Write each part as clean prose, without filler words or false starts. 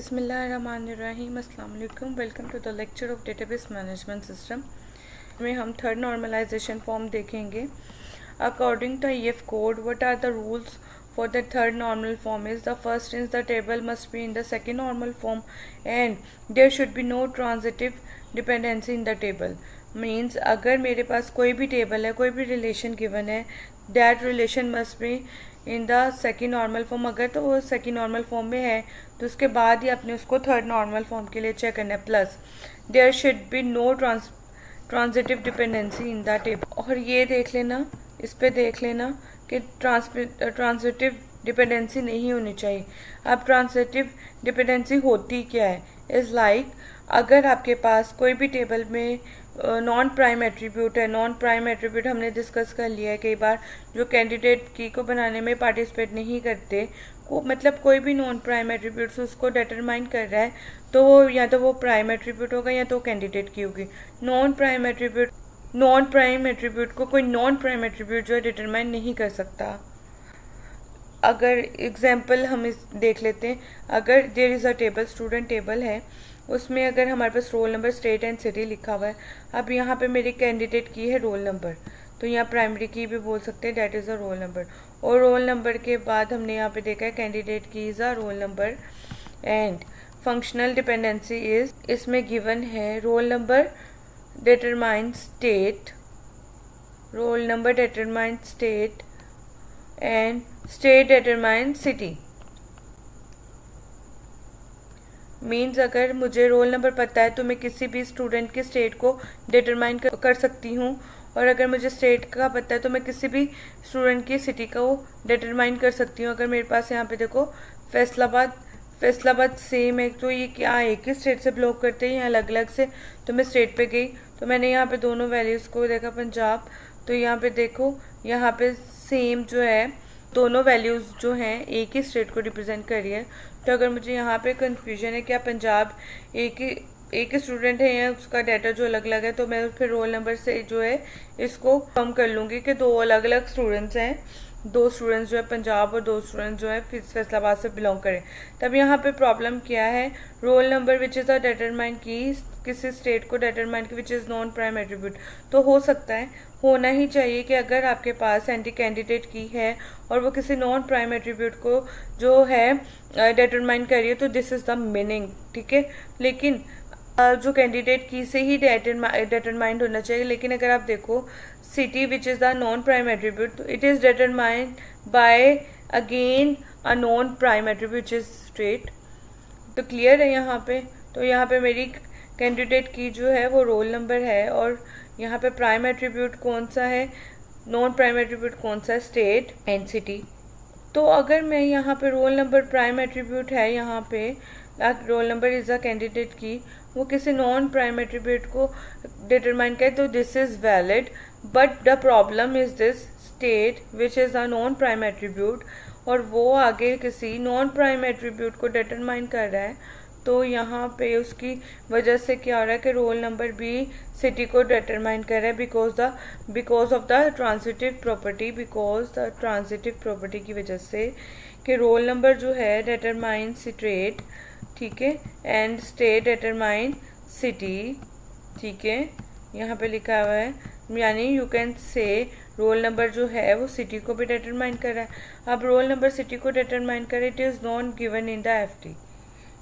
बिस्मिल्लाहिर्रहमानिर्रहीम अस्सलाम वालेकुम। Welcome to the lecture of database management system में हम थर्ड नॉर्मलाइजेशन फॉर्म देखेंगे। According to E F Codd what are the rules for the third normal form is the first is the table must be in the second normal form and there should be no transitive dependency in the table. Means अगर मेरे पास कोई भी table है, कोई भी relation given है, that relation must be in the second normal form. अगर तो वो second normal form में है तो उसके बाद ही आपने उसको third normal form के लिए चेक करना है. Plus there should be no transitive dependency in the table. और ये देख लेना, इस पे देख लेना कि ट्रांजिटिव डिपेंडेंसी नहीं होनी चाहिए. अब ट्रांजिटिव डिपेंडेंसी होती क्या है? इज़ लाइक अगर आपके पास कोई भी टेबल में नॉन प्राइम एट्रीब्यूट है. नॉन प्राइम एट्रीब्यूट हमने डिस्कस कर लिया है कई बार, जो कैंडिडेट की को बनाने में पार्टिसिपेट नहीं करते, को मतलब कोई भी नॉन प्राइम एट्रीब्यूट उसको डिटरमाइन कर रहा है, तो या तो वो प्राइम एट्रीब्यूट होगा या तो कैंडिडेट की होगी. नॉन प्राइम एट्रीब्यूट को कोई नॉन प्राइम एट्रीब्यूट जो है डिटरमाइन नहीं कर सकता. अगर एग्जांपल हम इस देख लेते हैं, अगर there is a table, student table है, उसमें अगर हमारे पास roll number, state and city लिखा हुआ है. अब यहाँ पे मेरी कैंडिडेट की है रोल नंबर, तो यहाँ प्राइमरी की भी बोल सकते हैं, that is a roll number. और रोल नंबर के बाद हमने यहाँ पे देखा है कैंडिडेट की is a roll number. And functional dependency is, इसमें गिवन है roll number determines state, roll number determines state and state determines city. Means अगर मुझे रोल नंबर पता है तो मैं किसी भी स्टूडेंट के स्टेट को डिटरमाइन कर सकती हूँ, और अगर मुझे स्टेट का पता है तो मैं किसी भी स्टूडेंट की सिटी को डिटरमाइन कर सकती हूँ. अगर मेरे पास यहाँ पे देखो फैसलाबाद सेम है, तो ये क्या एक ही स्टेट से बिलोंग करते हैं या अलग अलग से. तो मैं स्टेट पे गई तो मैंने यहाँ पे दोनों वैल्यूज़ को देखा पंजाब, तो यहाँ पे देखो यहाँ पे सेम जो है दोनों वैल्यूज़ जो हैं एक ही स्टेट को रिप्रेजेंट कर रही है. तो अगर मुझे यहाँ पे कन्फ्यूजन है क्या पंजाब एक ही स्टूडेंट है या उसका डाटा जो अलग अलग है, तो मैं फिर रोल नंबर से जो है इसको कम कर लूँगी कि दो अलग अलग स्टूडेंट्स हैं, दो स्टूडेंट्स जो है पंजाब और दो स्टूडेंट्स जो है फैसलाबाद से बिलोंग करें. तब यहाँ पे प्रॉब्लम क्या है? Roll number which is a determine की, किसी स्टेट को डिटरमाइन की विच इज़ नॉन प्राइम एट्रीब्यूट. तो हो सकता है, होना ही चाहिए कि अगर आपके पास एंटी कैंडिडेट की है और वो किसी नॉन प्राइम एट्रीब्यूट को जो है डिटरमाइन कर रही है, तो दिस इज़ द मीनिंग. ठीक है, लेकिन जो कैंडिडेट की से ही डिटरमाइंड होना चाहिए. लेकिन अगर आप देखो city which is the non prime attribute, तो it is determined by again a non prime attribute which is state. तो क्लियर है यहाँ पे. तो यहाँ पे मेरी कैंडिडेट की जो है वो रोल नंबर है, और यहाँ पे प्राइम एट्रीब्यूट कौन सा है, नॉन प्राइम एट्रीब्यूट कौन सा है, स्टेट एंड सिटी. तो अगर मैं यहाँ पे रोल नंबर प्राइम एट्रीब्यूट है, यहाँ पे roll number is a candidate की, वो किसी नॉन प्राइम एट्रीब्यूट को डिटरमाइन करे, तो this is valid. But the problem is this state which is a non prime attribute, और वो आगे किसी नॉन प्राइम एट्रीब्यूट को डिटरमाइन कर रहा है. तो यहाँ पे उसकी वजह से क्या हो रहा है कि रोल नंबर भी सिटी को डिटरमाइन कर रहा है because of the transitive property की वजह से, कि रोल नंबर जो है डिटरमाइन स्टेट, ठीक है, एंड स्टेट डिटरमाइन सिटी. ठीक है, यहाँ पे लिखा हुआ है, यानी यू कैन से रोल नंबर जो है वो सिटी को भी डिटरमाइन कर रहा है. अब रोल नंबर सिटी को डिटरमाइन करे, it is not given in the FT,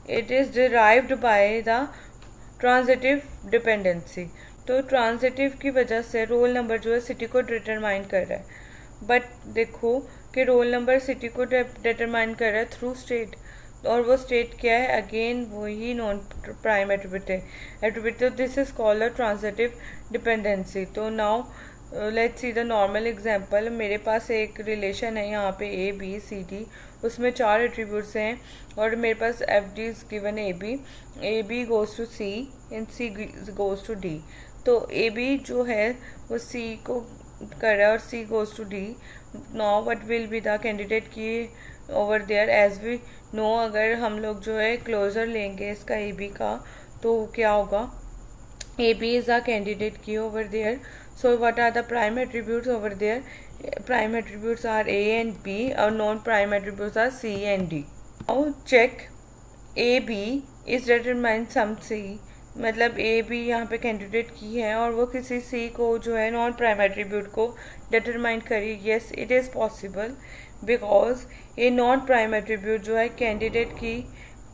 it is derived by the transitive dependency. तो ट्रांजिटिव की वजह से रोल नंबर जो है सिटी को डिटरमाइन कर रहा है. बट देखो कि रोल नंबर सिटी को डिटरमाइन कर रहा है थ्रू स्टेट, और वो स्टेट क्या है, अगेन वही नॉन प्राइम एट्रीब्यूट. तो this is called a transitive dependency. तो now let's see the normal example. मेरे पास एक रिलेशन है यहाँ पे ए बी सी डी, उसमें 4 एट्रीब्यूट्स हैं, और मेरे पास F D is given A B goes to C and C goes to D. तो ए बी जो है वो सी को कर रहा है और C goes to D. Now what will be the candidate key over there, as we know. अगर हम लोग जो है क्लोजर लेंगे इसका ए बी का, तो क्या होगा, A B is a candidate key over there. So what are the prime attributes over there? Prime attributes are A and B, or non-prime attributes are C and D. Now check A B is determine some C, मतलब A B यहाँ पे candidate key है और वो किसी सी को जो है नॉन प्राइम एट्रीब्यूट को डिटरमाइन करी। Yes it is possible because a non prime attribute जो है कैंडिडेट की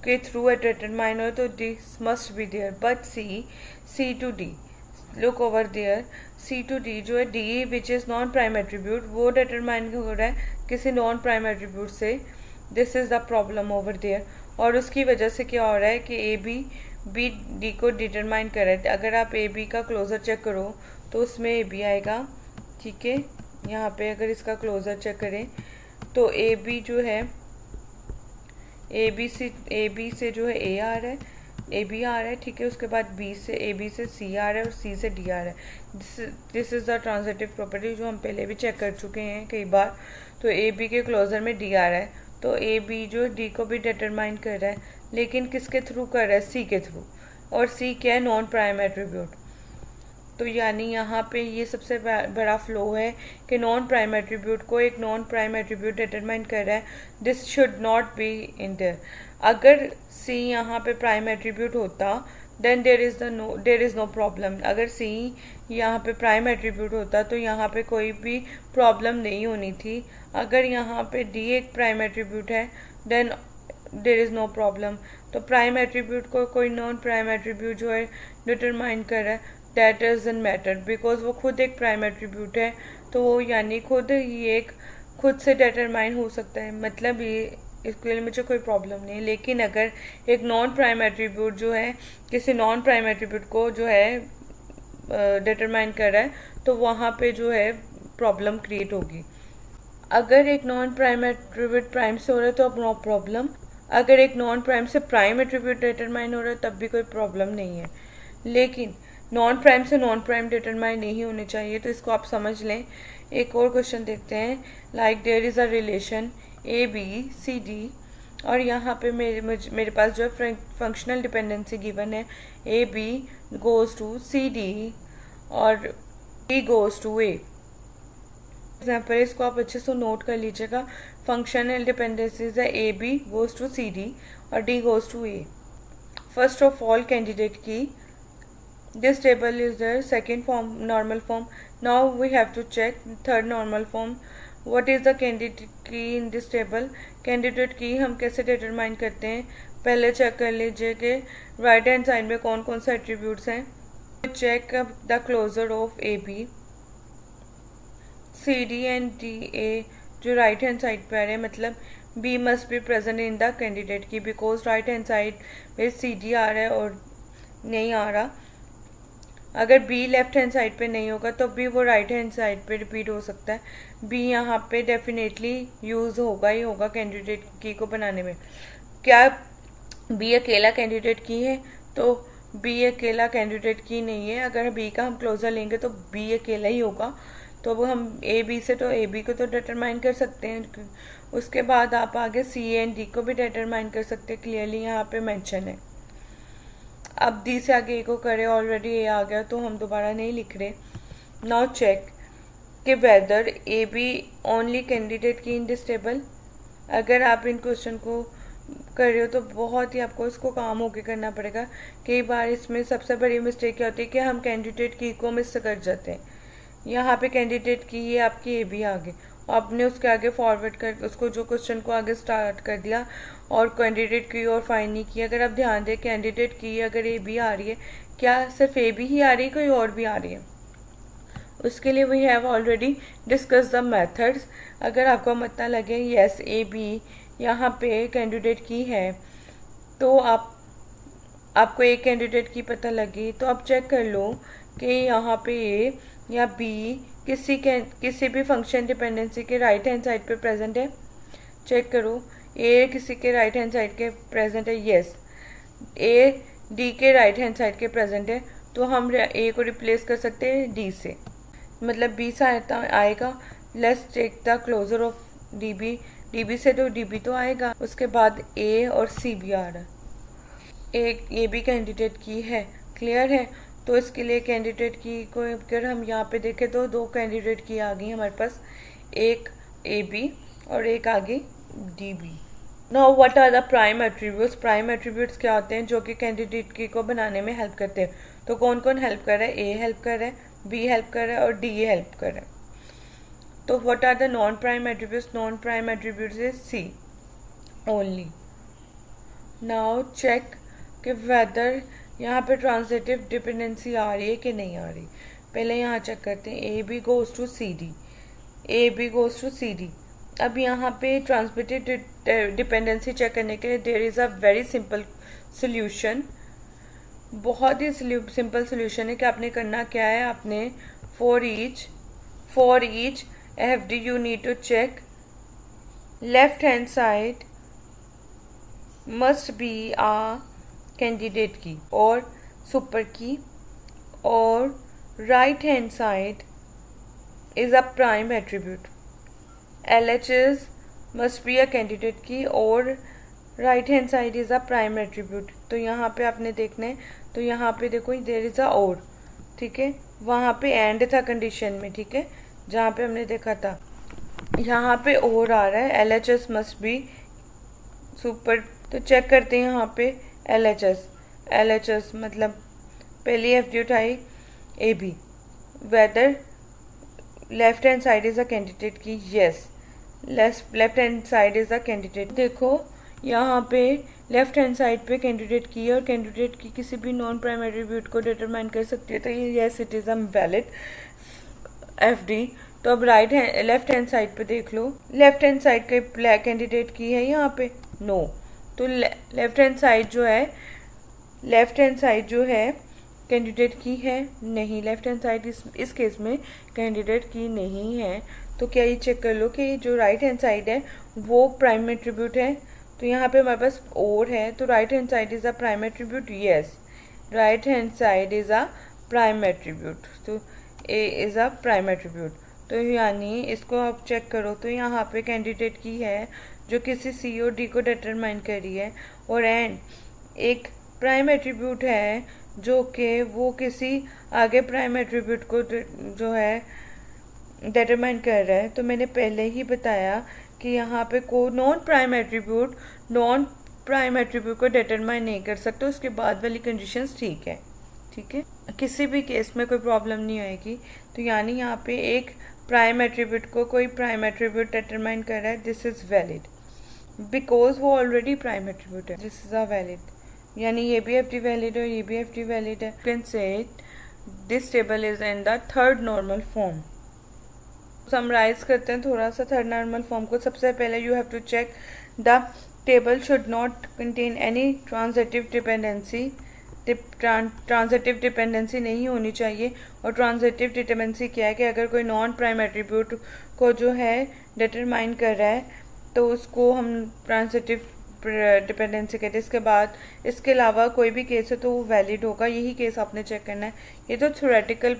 के थ्रू डिटरमाइन हो तो this must be there. But C to D, look over there, C to D जो है D which is non prime attribute वो determine हो रहा है किसी नॉन प्राइम एट्रीब्यूट से। This is the problem over there. और उसकी वजह से क्या हो रहा है कि ए बी डी को डिटरमाइन कर रहा है। अगर आप ए बी का क्लोजर चेक करो तो उसमें ए बी आएगा, ठीक है। यहाँ पे अगर इसका क्लोजर चेक करें तो ए बी जो है ए बी से जो है ए आ रहा है, ए बी आ रहा है, ठीक है। उसके बाद ए बी से सी आ रहा है और सी से डी आ रहा है। This is the transitive property जो हम पहले भी चेक कर चुके हैं कई बार। तो ए बी के क्लोजर में डी आ रहा है तो ए बी जो डी को भी डिटरमाइन कर रहा है, लेकिन किसके थ्रू कर रहा है? सी के थ्रू। और सी क्या है? Non prime attribute. तो यानी यहाँ पे ये सबसे बड़ा फ्लो है कि नॉन प्राइम एट्रीब्यूट को एक नॉन प्राइम एट्रीब्यूट डिटरमाइन कर रहा है। This should not be in there. अगर सी यहाँ पे प्राइम एट्रीब्यूट होता then there is no problem. अगर सी यहाँ पे प्राइम एट्रीब्यूट होता तो यहाँ पे कोई भी प्रॉब्लम नहीं होनी थी। अगर यहाँ पे डी एक प्राइम एट्रीब्यूट है then there is no problem. तो प्राइम एट्रीब्यूट को कोई नॉन प्राइम एट्रीब्यूट जो है डिटरमाइन कर रहा है, दैट डजंट मैटर बिकॉज वो खुद एक प्राइम एट्रीब्यूट है। तो वो यानी खुद से डिटरमाइन हो सकता है, मतलब ये इसके लिए मुझे कोई प्रॉब्लम नहीं है। लेकिन अगर एक नॉन प्राइम एट्रीब्यूट जो है किसी नॉन प्राइम एट्रीब्यूट को जो है डिटरमाइन कर रहा है तो वहाँ पे जो है प्रॉब्लम क्रिएट होगी। अगर एक नॉन प्राइम एट्रीब्यूट प्राइम से हो रहा है तो अब नो प्रॉब्लम। अगर एक नॉन प्राइम से प्राइम एट्रीब्यूट डिटरमाइन हो रहा है तब भी कोई प्रॉब्लम नहीं है। लेकिन नॉन प्राइम से नॉन प्राइम डिटरमाइन नहीं होने चाहिए, तो इसको आप समझ लें। एक और क्वेश्चन देखते हैं। Like there is a relation A B C D और यहाँ पे मेरे पास जो है फंक्शनल डिपेंडेंसी गिवन है, A B goes to C D और D goes to A. Example इसको आप अच्छे से नोट कर लीजिएगा। फंक्शनल डिपेंडेंसीज है A B goes to C D और D goes to A. First of all candidate key this table is the second form, normal form. Now we have to check third normal form. What is the candidate key in this table? Candidate key हम कैसे determine करते हैं? पहले check कर लीजिए कि right hand side में कौन कौन से एट्रीब्यूट्स हैं। Check the closure of A B, C D and D A जो राइट हैंड साइड पर आ रहे हैं, मतलब B must be present in the candidate key because right hand side में सी डी आ रहा है और नहीं आ रहा। अगर बी लेफ्ट हैंड साइड पे नहीं होगा तो भी वो राइट हैंड साइड पे रिपीट हो सकता है। बी यहाँ पे डेफिनेटली यूज़ होगा ही होगा कैंडिडेट की को बनाने में। क्या बी अकेला कैंडिडेट की है? तो बी अकेला कैंडिडेट की नहीं है। अगर बी का हम क्लोजर लेंगे तो बी अकेला ही होगा। तो अब हम ए बी से तो ए बी को तो डिटरमाइन कर सकते हैं। उसके बाद आप आगे सी एंड डी को भी डिटरमाइन कर सकते हैं, क्लियरली यहाँ पे मेंशन है। अब डी से आगे ए को करें, ऑलरेडी ए आ गया तो हम दोबारा नहीं लिख रहे। नाउ चेक कि whether A B only candidate key in this table. अगर आप इन क्वेश्चन को कर रहे हो तो बहुत ही आपको इसको काम होके करना पड़ेगा। कई बार इसमें सबसे बड़ी मिस्टेक क्या होती है कि हम कैंडिडेट की को मिस कर जाते हैं। यहाँ पे कैंडिडेट की ये आपकी ए बी आ गई, आपने उसके आगे फॉरवर्ड कर उसको जो क्वेश्चन को आगे स्टार्ट कर दिया और कैंडिडेट की और फाइंड नहीं किया। अगर आप ध्यान दें कैंडिडेट की अगर ए बी आ रही है, क्या सिर्फ ए बी ही आ रही है, कोई और भी आ रही है? उसके लिए we have already discuss the methods. अगर आपको पता लगे यस ए बी यहाँ पे कैंडिडेट की है तो आपको एक कैंडिडेट की पता लगी तो आप चेक कर लो कि यहाँ पे ए या बी किसी भी फंक्शन डिपेंडेंसी के राइट हैंड साइड पे प्रेजेंट है। चेक करो ए किसी के राइट हैंड साइड के प्रेजेंट है, यस ए डी के राइट हैंड साइड के प्रेजेंट है। तो हम ए को रिप्लेस कर सकते हैं डी से, मतलब बी से आएगा। Let's take the closure of D B से तो डी बी तो आएगा, उसके बाद ए और सी भी आ रहा है। ए बी कैंडिडेट की है, क्लियर है। तो इसके लिए कैंडिडेट की को अगर हम यहाँ पे देखें तो दो कैंडिडेट की आ गई हमारे पास, एक ए बी और एक आगे D B. Now what are the prime attributes. Prime attributes क्या होते हैं जो कि कैंडिडेट की को बनाने में हेल्प करते हैं। तो कौन कौन हेल्प कर रहा है, ए हेल्प कर रहा है, बी हेल्प कर रहा है और डी हेल्प कर रहा है। तो what are the non prime attributes. Non prime attributes is C only. Now check कि वेदर यहाँ पे ट्रांजिटिव डिपेंडेंसी आ रही है कि नहीं आ रही। पहले यहाँ चेक करते हैं, A B goes to C D, A B goes to C D. अब यहाँ पे ट्रांसमिटेड डिपेंडेंसी चेक करने के लिए there is a very simple solution. बहुत ही सिंपल सोल्यूशन है कि आपने करना क्या है, आपने for each F D you need to check left hand side must be a candidate key और सुपर की, और right hand side is a prime attribute. LHS must be a candidate key और right hand side is a prime attribute. तो यहाँ पे आपने देखना है, तो यहाँ पे देखो देयर इज अ और, ठीक है, वहाँ पे एंड था कंडीशन में, ठीक है, जहाँ पे हमने देखा था, यहाँ पे और आ रहा है LHS मस्ट बी सुपर। तो चेक करते हैं यहाँ पे LHS मतलब पहली एफ डी उठाई A B, whether left hand side is a candidate key, yes left hand side is a candidate. देखो यहाँ पे लेफ्ट हैंड साइड पे कैंडिडेट की और कैंडिडेट की किसी भी नॉन प्राइम एट्रीब्यूट को डिटरमाइन कर सकती है, तो ये yes it is a valid F D. तो अब लेफ्ट हैंड साइड पे देख लो, लेफ्ट हैंड साइड के ब्लैक कैंडिडेट की है यहाँ पे, नो। तो लेफ्ट हैंड साइड जो है कैंडिडेट की है, नहीं, लेफ्ट हैंड साइड इस केस में कैंडिडेट की नहीं है। तो क्या ये चेक कर लो कि जो राइट हैंड साइड है वो प्राइम एट्रीब्यूट है। तो यहाँ पे हमारे पास और है, तो right hand side is a prime attribute, yes right hand side is a prime attribute. तो ए इज अ प्राइम एट्रीब्यूट। तो यानी इसको आप चेक करो, तो यहाँ पे कैंडिडेट की है जो किसी सी और डी को डिटरमाइन कर रही है, और एंड एक प्राइम एट्रीब्यूट है जो कि वो किसी आगे प्राइम एट्रीब्यूट को जो है डिटरमाइन कर रहा है। तो मैंने पहले ही बताया कि यहाँ पे को नॉन प्राइम एट्रीब्यूट को डिटरमाइन नहीं कर सकते, उसके बाद वाली कंडीशंस ठीक है, ठीक है, किसी भी केस में कोई प्रॉब्लम नहीं आएगी। तो यानी यहाँ पे एक प्राइम एट्रीब्यूट को कोई प्राइम एट्रीब्यूट डिटरमाइन कर रहा है, दिस इज वैलिड बिकॉज वो ऑलरेडी प्राइम एट्रीब्यूट है, दिस इज अ वैलिड। यानी ये भी एफ डी वैलिड है और ये भी एफ डी वैलिड है। You can say this table is in the third normal form. Summarize करते हैं थोड़ा सा थर्ड नॉर्मल फॉर्म को। सबसे पहले you have to check the table should not contain any transitive dependency. Transitive dependency नहीं होनी चाहिए। और ट्रांजिटिव डिपेंडेंसी क्या है कि अगर कोई नॉन प्राइम एट्रीब्यूट को जो है डिटरमाइन कर रहा है तो उसको हम ट्रांजिटिव डिपेंडेंसी कहते हैं। इसके बाद इसके अलावा कोई भी केस है तो वो वैलिड होगा, यही केस आपने चेक करना है। ये तो थ्योरेटिकल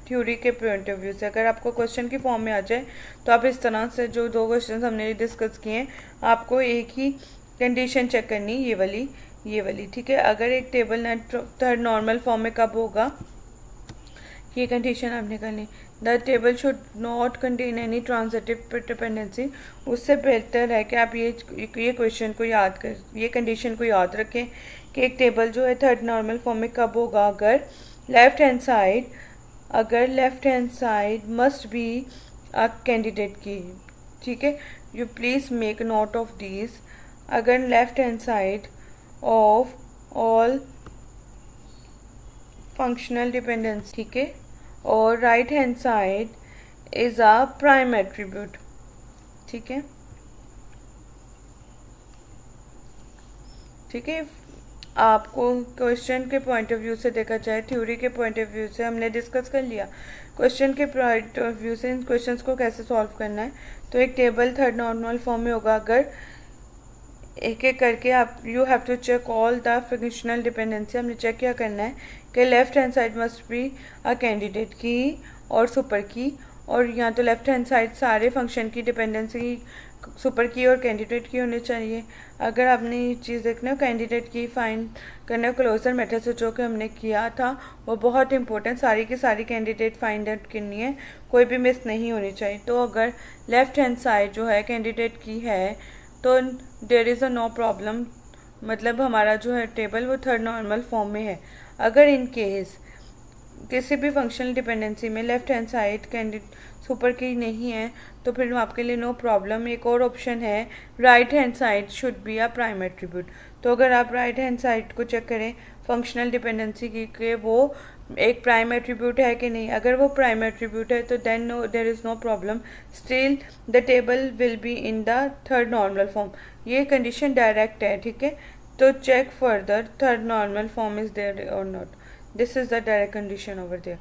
थ्योरी के पॉइंट ऑफ व्यू से, अगर आपको क्वेश्चन की फॉर्म में आ जाए तो आप इस तरह से जो दो क्वेश्चन हमने डिस्कस किए हैं आपको एक ही कंडीशन चेक करनी, ये वाली, ठीक है। अगर एक टेबल थर्ड नॉर्मल फॉर्म में कब होगा, ये कंडीशन आपने करनी, the table should not contain any transitive dependency. उससे बेहतर है कि आप ये क्वेश्चन को ये कंडीशन को याद रखें कि एक टेबल जो है थर्ड नॉर्मल फॉर्म में कब होगा, अगर left hand side must be a candidate key, ठीक है। You please make note of these. अगर left hand side of all functional dependency, ठीक है, और right hand side is a prime attribute, ठीक है, ठीक है। आपको क्वेश्चन के पॉइंट ऑफ व्यू से देखा जाए, थ्योरी के पॉइंट ऑफ व्यू से हमने डिस्कस कर लिया, क्वेश्चन के पॉइंट ऑफ व्यू से इन क्वेश्चंस को कैसे सॉल्व करना है। तो एक टेबल थर्ड नॉर्मल फॉर्म में होगा अगर एक एक करके आप you have to check all the functional dependency. हमने चेक क्या करना है कि left hand side must be a candidate key और सुपर की, और यहाँ तो लेफ्ट हैंड साइड सारे फंक्शन की डिपेंडेंसी सुपर की और कैंडिडेट की होनी चाहिए। अगर आपने ये चीज़ देखना है कैंडिडेट की फाइंड करना है क्लोजर मेथड से, जो कि हमने किया था वो बहुत इंपॉर्टेंट, सारी की सारी कैंडिडेट फाइंड आउट करनी है, कोई भी मिस नहीं होनी चाहिए। तो अगर लेफ्ट हैंड साइड जो है कैंडिडेट की है तो there is a no problem, मतलब हमारा जो है टेबल वो थर्ड नॉर्मल फॉर्म में है। अगर इन केस किसी भी फंक्शनल डिपेंडेंसी में left hand side candidate super की नहीं है तो फिर आपके लिए नो प्रॉब्लम। एक और ऑप्शन है, right hand side should be a prime attribute. तो अगर आप राइट हैंड साइड को चेक करें फंक्शनल डिपेंडेंसी की कि वो एक प्राइम एट्रीब्यूट है कि नहीं, अगर वो प्राइम एट्रीब्यूट है तो then no there is no problem, still the table will be in the third normal form. ये कंडीशन डायरेक्ट है, ठीक है। तो check further third normal form is there or not. This is the direct condition over there.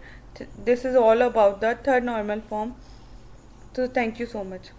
This is all about the third normal form. So thank you so much.